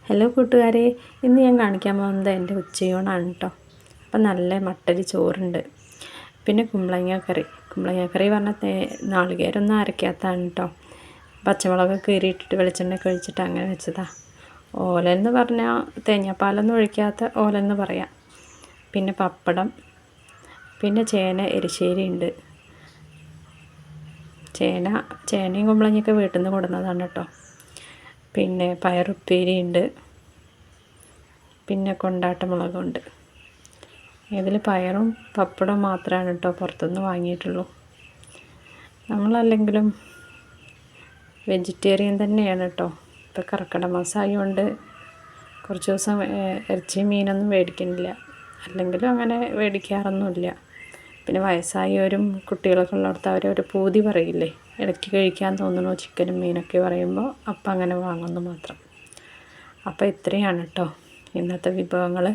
Hello കൂട്ടുകാരെ, ഇന്ന് ഞാൻ കാണിക്കാൻ പോകുന്നത് എൻ്റെ ഉച്ചയൂണാണ് കേട്ടോ. അപ്പം നല്ല മട്ടരി ചോറുണ്ട്, പിന്നെ കുമ്പളങ്ങ കറി പറഞ്ഞാൽ നാളികേരമൊന്നും അരയ്ക്കാത്തതാണ് കേട്ടോ. പച്ചമുളക് കീറിയിട്ടിട്ട് വെളിച്ചെണ്ണയൊക്കെ ഒഴിച്ചിട്ട് അങ്ങനെ വെച്ചതാണ്. ഓലെന്ന് പറഞ്ഞാൽ തേങ്ങാപ്പാലൊന്നും ഒഴിക്കാത്ത ഓലെന്ന് പറയാം. പിന്നെ പപ്പടം, പിന്നെ ചേന എരിശ്ശേരി ഉണ്ട്. ചേനയും കുമ്പളങ്ങയൊക്കെ വീട്ടിൽ നിന്ന് കൊടുന്നതാണ് കേട്ടോ. പിന്നെ പയറുപ്പേരി ഉണ്ട്, പിന്നെ കൊണ്ടാട്ട മുളകുണ്ട്. ഇതിൽ പയറും പപ്പടവും മാത്രമാണ് കേട്ടോ പുറത്തുനിന്ന് വാങ്ങിയിട്ടുള്ളൂ. നമ്മളല്ലെങ്കിലും വെജിറ്റേറിയൻ തന്നെയാണ് കേട്ടോ. ഇപ്പോൾ കർക്കിടക മാസം ആയതുകൊണ്ട് കുറച്ച് ദിവസം ഇറച്ചിയും മീനൊന്നും മേടിക്കുന്നില്ല, അല്ലെങ്കിലും അങ്ങനെ മേടിക്കാറൊന്നുമില്ല. പിന്നെ വയസ്സായവരും കുട്ടികളൊക്കെ ഉള്ളിടത്ത് അവരൊരു പൂതി പറയില്ലേ, ഇടയ്ക്ക് കഴിക്കാൻ തോന്നുന്നു ചിക്കനും മീനൊക്കെ പറയുമ്പോൾ അപ്പം അങ്ങനെ വാങ്ങുന്നു മാത്രം. അപ്പോൾ ഇത്രയാണ് കേട്ടോ ഇന്നത്തെ വിഭവങ്ങൾ.